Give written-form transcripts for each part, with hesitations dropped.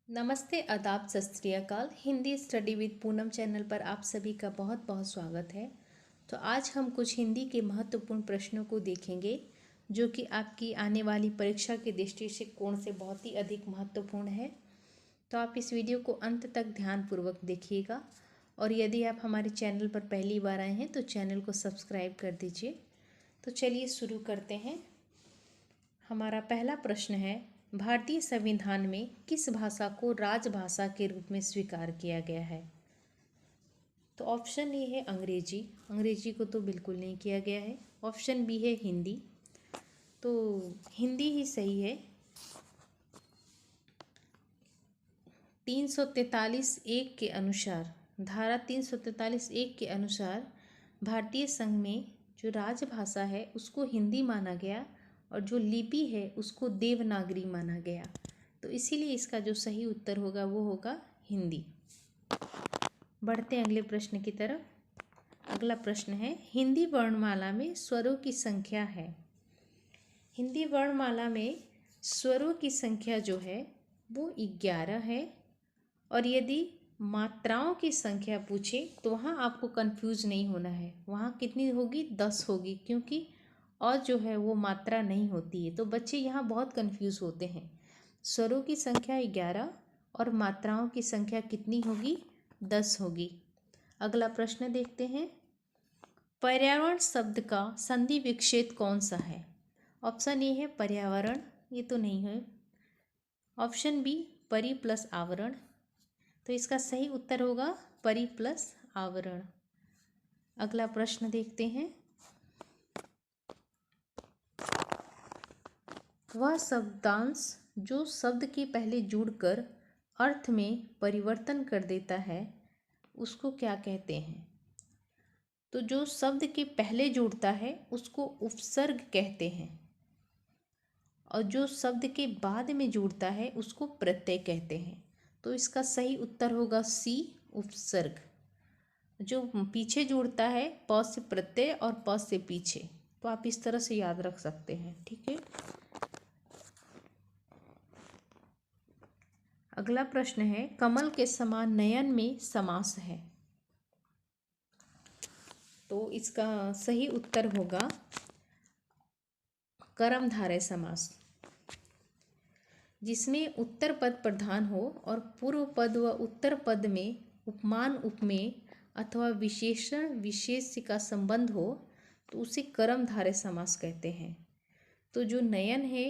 नमस्ते, आदाब, सत श्री अकाल। Hindi study with Poonam channel पर आप सभी का बहुत बहुत स्वागत है। तो आज हम कुछ हिंदी के महत्वपूर्ण प्रश्नों को देखेंगे जो कि आपकी आने वाली परीक्षा के दृष्टिकोण से बहुत ही अधिक महत्वपूर्ण है। तो आप इस वीडियो को अंत तक ध्यानपूर्वक देखिएगा और यदि आप हमारे चैनल पर पहली बार आए हैं तो चैनल को सब्सक्राइब कर दीजिए। तो चलिए शुरू करते हैं। हमारा पहला प्रश्न है, भारतीय संविधान में किस भाषा को राजभाषा के रूप में स्वीकार किया गया है? तो ऑप्शन ए है अंग्रेजी। अंग्रेजी को तो बिल्कुल नहीं किया गया है। ऑप्शन बी है हिंदी। तो हिंदी ही सही है। 343(1) के अनुसार, धारा 343(1) के अनुसार भारतीय संघ में जो राजभाषा है उसको हिंदी माना गया और जो लिपि है उसको देवनागरी माना गया। तो इसीलिए इसका जो सही उत्तर होगा वो होगा हिंदी। बढ़ते हैं अगले प्रश्न की तरफ। अगला प्रश्न है, हिंदी वर्णमाला में स्वरों की संख्या है। हिंदी वर्णमाला में स्वरों की संख्या जो है वो 11 है और यदि मात्राओं की संख्या पूछे तो वहाँ आपको कंफ्यूज नहीं होना है। वहाँ कितनी होगी? 10 होगी, क्योंकि और जो है वो मात्रा नहीं होती है। तो बच्चे यहाँ बहुत कंफ्यूज होते हैं। स्वरों की संख्या 11 और मात्राओं की संख्या कितनी होगी? 10 होगी। अगला प्रश्न देखते हैं, पर्यावरण शब्द का संधि विच्छेद कौन सा है? ऑप्शन ए है पर्यावरण, ये तो नहीं है। ऑप्शन बी परि प्लस आवरण। तो इसका सही उत्तर होगा परि प्लस आवरण। अगला प्रश्न देखते हैं, वह शब्दांश जो शब्द के पहले जुड़कर अर्थ में परिवर्तन कर देता है उसको क्या कहते हैं? तो जो शब्द के पहले जुड़ता है उसको उपसर्ग कहते हैं और जो शब्द के बाद में जुड़ता है उसको प्रत्यय कहते हैं। तो इसका सही उत्तर होगा सी, उपसर्ग। जो पीछे जुड़ता है प से प्रत्यय और प से पीछे। तो आप इस तरह से याद रख सकते हैं, ठीक है। अगला प्रश्न है, कमल के समान नयन में समास है। तो इसका सही उत्तर होगा कर्मधारय समास, जिसमें उत्तर पद प्रधान हो और पूर्व पद व उत्तर पद में उपमान उपमेय अथवा विशेषण विशेष्य का संबंध हो तो उसे कर्मधारय समास कहते हैं। तो जो नयन है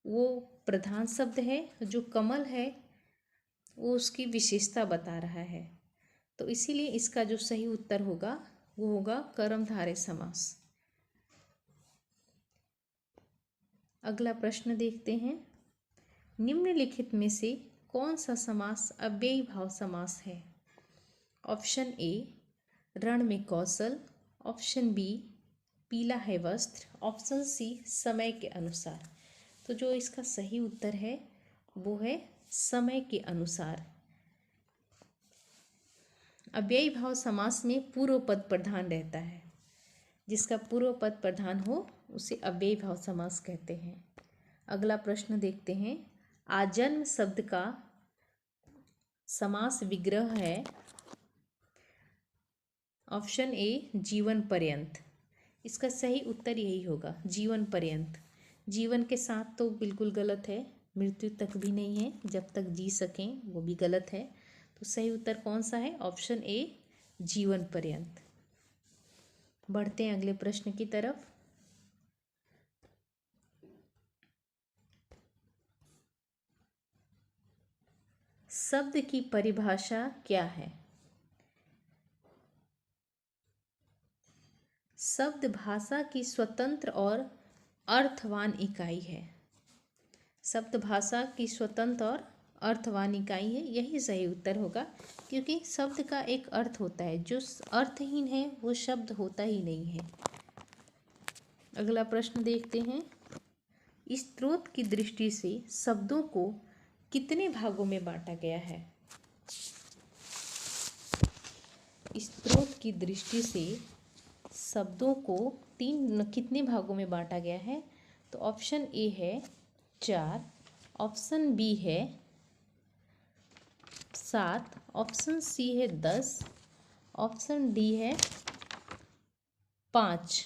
वो प्रधान शब्द है, जो कमल है वो उसकी विशेषता बता रहा है। तो इसीलिए इसका जो सही उत्तर होगा वो होगा कर्मधारय समास। अगला प्रश्न देखते हैं, निम्नलिखित में से कौन सा समास अव्ययी भाव समास है? ऑप्शन ए रण में कौशल, ऑप्शन बी पीला है वस्त्र, ऑप्शन सी समय के अनुसार। तो जो इसका सही उत्तर है वो है समय के अनुसार। अव्ययी भाव समास में पूर्व पद प्रधान रहता है। जिसका पूर्व पद प्रधान हो उसे अव्ययी भाव समास कहते हैं। अगला प्रश्न देखते हैं, आजन्म शब्द का समास विग्रह है। ऑप्शन ए जीवन पर्यंत। इसका सही उत्तर यही होगा, जीवन पर्यंत। जीवन के साथ तो बिल्कुल गलत है, मृत्यु तक भी नहीं है, जब तक जी सकें वो भी गलत है। तो सही उत्तर कौन सा है? ऑप्शन ए जीवन पर्यंत। बढ़ते हैं अगले प्रश्न की तरफ। शब्द की परिभाषा क्या है? शब्द भाषा की स्वतंत्र और अर्थवान इकाई है। शब्द भाषा की स्वतंत्र और अर्थवान इकाई है, यही सही उत्तर होगा, क्योंकि शब्द का एक अर्थ होता है, जो अर्थहीन है वो शब्द होता ही नहीं है। अगला प्रश्न देखते हैं, स्त्रोत की दृष्टि से शब्दों को कितने भागों में बांटा गया है? स्त्रोत की दृष्टि से शब्दों को कितने भागों में बांटा गया है? तो ऑप्शन ए है 4, ऑप्शन बी है 7, ऑप्शन सी है 10, ऑप्शन डी है 5।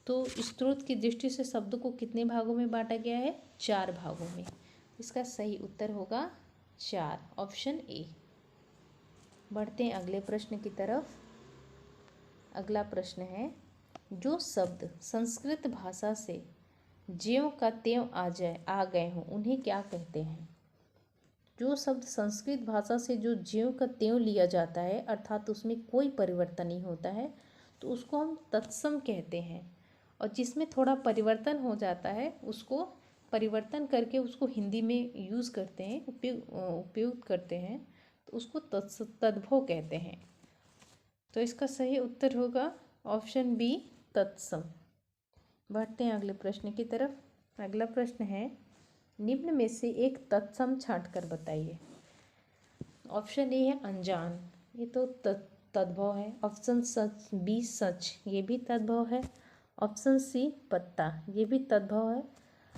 तो स्रोत की दृष्टि से शब्द को कितने भागों में बांटा गया है? 4 भागों में। इसका सही उत्तर होगा 4, ऑप्शन ए। बढ़ते हैं अगले प्रश्न की तरफ। अगला प्रश्न है, जो शब्द संस्कृत भाषा से ज्यों का त्यों आ गए हों उन्हें क्या कहते हैं? जो शब्द संस्कृत भाषा से जो ज्यों का त्यों लिया जाता है अर्थात उसमें कोई परिवर्तन नहीं होता है तो उसको हम तत्सम कहते हैं। और जिसमें थोड़ा परिवर्तन हो जाता है उसको परिवर्तन करके उसको हिंदी में यूज़ करते हैं, उपयोग करते हैं, तो उसको तद्भव कहते हैं। तो इसका सही उत्तर होगा ऑप्शन बी, तत्सम। बढ़ते हैं अगले प्रश्न की तरफ। अगला प्रश्न है, निम्न में से एक तत्सम छांटकर बताइए। ऑप्शन ए है अनजान, ये तो तद्भव है। ऑप्शन बी सच, ये भी तद्भव है। ऑप्शन सी पत्ता, ये भी तद्भव है।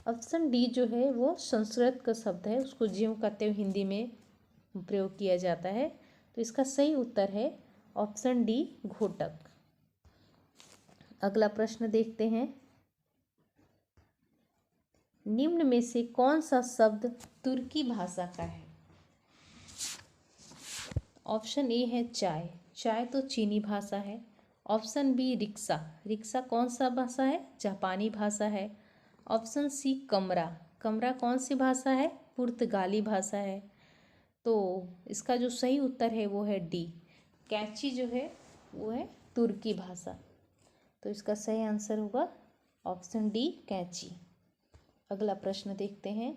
ऑप्शन डी जो है वो संस्कृत का शब्द है, उसको ज्यों का त्यों हिंदी में प्रयोग किया जाता है। तो इसका सही उत्तर है ऑप्शन डी, घोटक। अगला प्रश्न देखते हैं, निम्न में से कौन सा शब्द तुर्की भाषा का है? ऑप्शन ए है चाय, चाय तो चीनी भाषा है। ऑप्शन बी रिक्शा, रिक्शा कौन सा भाषा है? जापानी भाषा है। ऑप्शन सी कमरा, कमरा कौन सी भाषा है? पुर्तगाली भाषा है। तो इसका जो सही उत्तर है वो है डी, कैंची जो है वो है तुर्की भाषा। तो इसका सही आंसर होगा ऑप्शन डी, कैंची। अगला प्रश्न देखते हैं,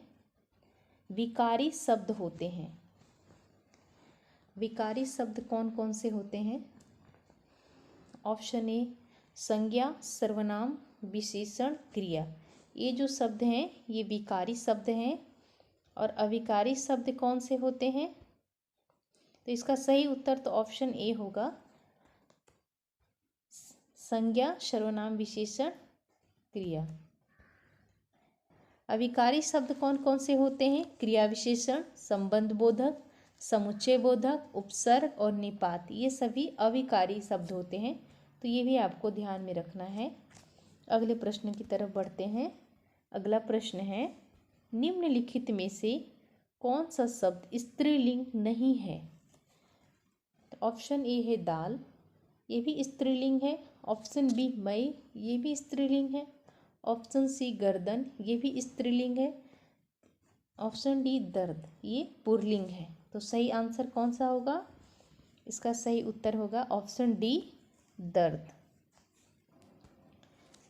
विकारी शब्द होते हैं। विकारी शब्द कौन कौन से होते हैं? ऑप्शन ए संज्ञा, सर्वनाम, विशेषण, क्रिया। ये जो शब्द हैं ये विकारी शब्द हैं। और अविकारी शब्द कौन से होते हैं? तो इसका सही उत्तर तो ऑप्शन ए होगा, संज्ञा, सर्वनाम, विशेषण, क्रिया। अविकारी शब्द कौन कौन से होते हैं? क्रिया विशेषण, संबंध बोधक, समुच्चय बोधक, उपसर्ग और निपात, ये सभी अविकारी शब्द होते हैं। तो ये भी आपको ध्यान में रखना है। अगले प्रश्न की तरफ बढ़ते हैं। अगला प्रश्न है, निम्नलिखित में से कौन सा शब्द स्त्रीलिंग नहीं है? तो ऑप्शन ए है दाल, ये भी स्त्रीलिंग है। ऑप्शन बी मई, ये भी स्त्रीलिंग है। ऑप्शन सी गर्दन, ये भी स्त्रीलिंग है। ऑप्शन डी दर्द, ये पुल्लिंग है। तो सही आंसर कौन सा होगा? इसका सही उत्तर होगा ऑप्शन डी, दर्द।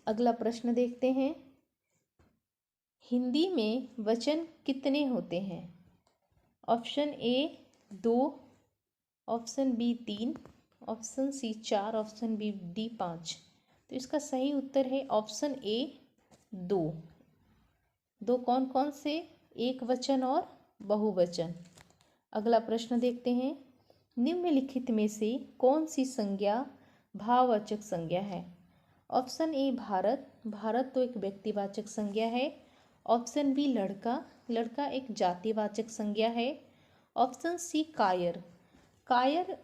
अगला प्रश्न देखते हैं, हिंदी में वचन कितने होते हैं? Option A 2, option B 3, option C 4, option B D 5। तो इसका सही उत्तर है ऑप्शन ए, 2। दो कौन कौन से? एक वचन और बहुवचन। अगला प्रश्न देखते हैं, निम्नलिखित में से कौन सी संज्ञा भाववाचक संज्ञा है? ऑप्शन ए भारत, भारत तो एक व्यक्तिवाचक संज्ञा है। ऑप्शन बी लड़का, लड़का एक जातिवाचक संज्ञा है। ऑप्शन सी कायर, कायर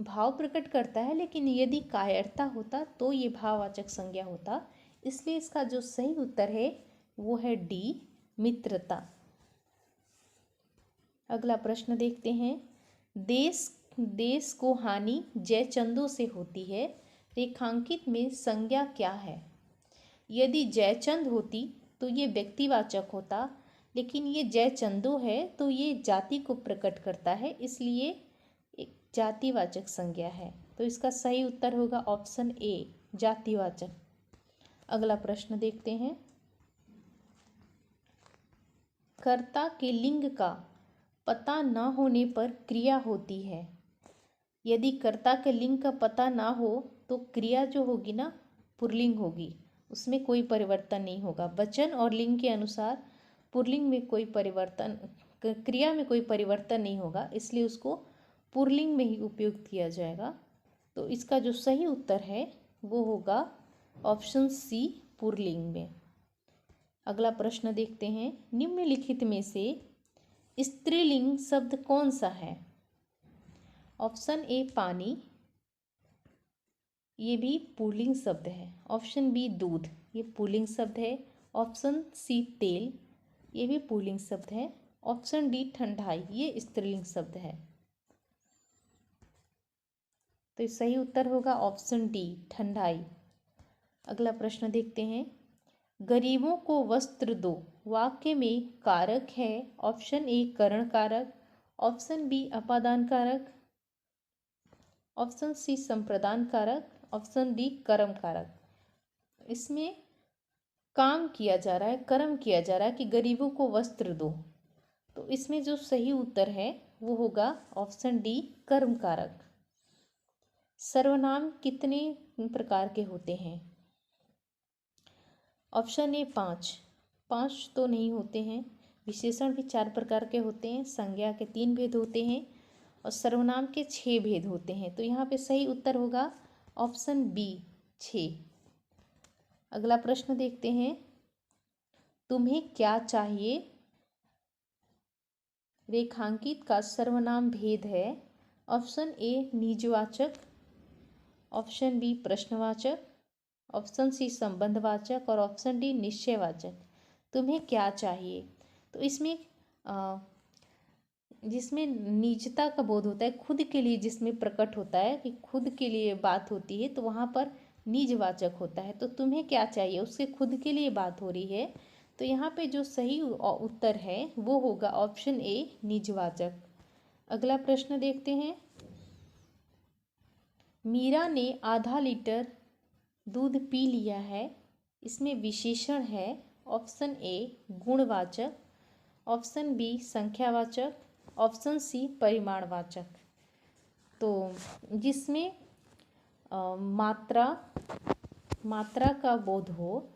भाव प्रकट करता है लेकिन यदि कायरता होता तो ये भाववाचक संज्ञा होता। इसलिए इसका जो सही उत्तर है वो है डी, मित्रता। अगला प्रश्न देखते हैं, देश को हानि जयचंदों से होती है, रेखांकित में संज्ञा क्या है? यदि जयचंद होती तो ये व्यक्तिवाचक होता, लेकिन ये जयचंदो है तो ये जाति को प्रकट करता है, इसलिए एक जातिवाचक संज्ञा है। तो इसका सही उत्तर होगा ऑप्शन ए, जातिवाचक। अगला प्रश्न देखते हैं, कर्ता के लिंग का पता न होने पर क्रिया होती है। यदि कर्ता के लिंग का पता ना हो तो क्रिया जो होगी ना पुल्लिंग होगी, उसमें कोई परिवर्तन नहीं होगा। वचन और लिंग के अनुसार पुल्लिंग में कोई परिवर्तन, क्रिया में कोई परिवर्तन नहीं होगा, इसलिए उसको पुल्लिंग में ही उपयोग किया जाएगा। तो इसका जो सही उत्तर है वो होगा ऑप्शन सी, पुल्लिंग में। अगला प्रश्न देखते हैं, निम्नलिखित में से स्त्रीलिंग शब्द कौन सा है? ऑप्शन ए पानी, ये भी पुल्लिंग शब्द है। ऑप्शन बी दूध, ये पुल्लिंग शब्द है। ऑप्शन सी तेल, ये भी पुल्लिंग शब्द है। ऑप्शन डी ठंडाई, ये स्त्रीलिंग शब्द है। तो सही उत्तर होगा ऑप्शन डी ठंडाई। अगला प्रश्न देखते हैं। गरीबों को वस्त्र दो वाक्य में कारक है। ऑप्शन ए करण कारक, ऑप्शन बी अपादान कारक, ऑप्शन सी संप्रदान कारक, ऑप्शन डी कर्म कारक। इसमें काम किया जा रहा है, कर्म किया जा रहा है कि गरीबों को वस्त्र दो, तो इसमें जो सही उत्तर है वो होगा ऑप्शन डी कर्म कारक। सर्वनाम कितने प्रकार के होते हैं? ऑप्शन ए 5 तो नहीं होते हैं। विशेषण भी 4 प्रकार के होते हैं। संज्ञा के 3 भेद होते हैं और सर्वनाम के 6 भेद होते हैं। तो यहाँ पे सही उत्तर होगा ऑप्शन बी 6। अगला प्रश्न देखते हैं। तुम्हें क्या चाहिए रेखांकित का सर्वनाम भेद है। ऑप्शन ए निजवाचक, ऑप्शन बी प्रश्नवाचक, ऑप्शन सी संबंधवाचक और ऑप्शन डी निश्चयवाचक। तुम्हें क्या चाहिए, तो इसमें जिसमें निजता का बोध होता है, खुद के लिए जिसमें प्रकट होता है कि खुद के लिए बात होती है, तो वहाँ पर निजवाचक होता है। तो तुम्हें क्या चाहिए, उसके खुद के लिए बात हो रही है, तो यहाँ पे जो सही उत्तर है वो होगा ऑप्शन ए निजवाचक। अगला प्रश्न देखते हैं। मीरा ने आधा लीटर दूध पी लिया है। इसमें विशेषण है। ऑप्शन ए गुणवाचक, ऑप्शन बी संख्यावाचक, ऑप्शन सी परिमाणवाचक। तो जिसमें मात्रा का बोध हो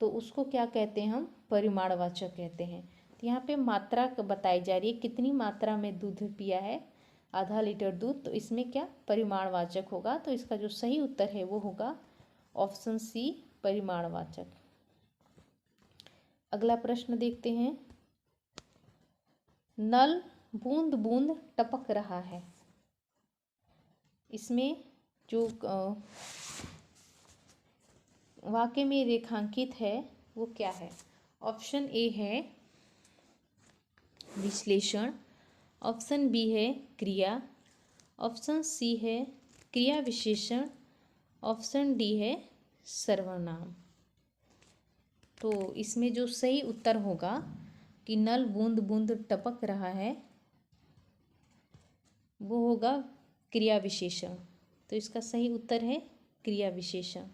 तो उसको क्या कहते हैं हम, परिमाणवाचक कहते हैं। तो यहाँ पे मात्रा बताई जा रही है, कितनी मात्रा में दूध पिया है, आधा लीटर दूध, तो इसमें क्या परिमाणवाचक होगा। तो इसका जो सही उत्तर है वो होगा ऑप्शन सी परिमाणवाचक। अगला प्रश्न देखते हैं। नल बूंद बूंद टपक रहा है। इसमें जो वाक्य में रेखांकित है वो क्या है? ऑप्शन ए है विश्लेषण, ऑप्शन बी है क्रिया, ऑप्शन सी है क्रिया विशेषण, ऑप्शन डी है सर्वनाम। तो इसमें जो सही उत्तर होगा कि नल बूंद बूंद टपक रहा है, वो होगा क्रिया विशेषण। तो इसका सही उत्तर है क्रिया विशेषण।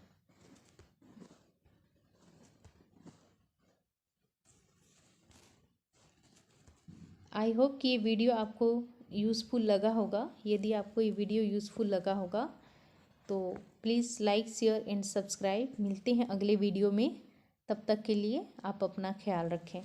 आई होप कि ये वीडियो आपको यूज़फुल लगा होगा। यदि आपको ये वीडियो यूज़फुल लगा होगा तो please like share and subscribe. मिलते हैं अगले वीडियो में, तब तक के लिए आप अपना ख्याल रखें।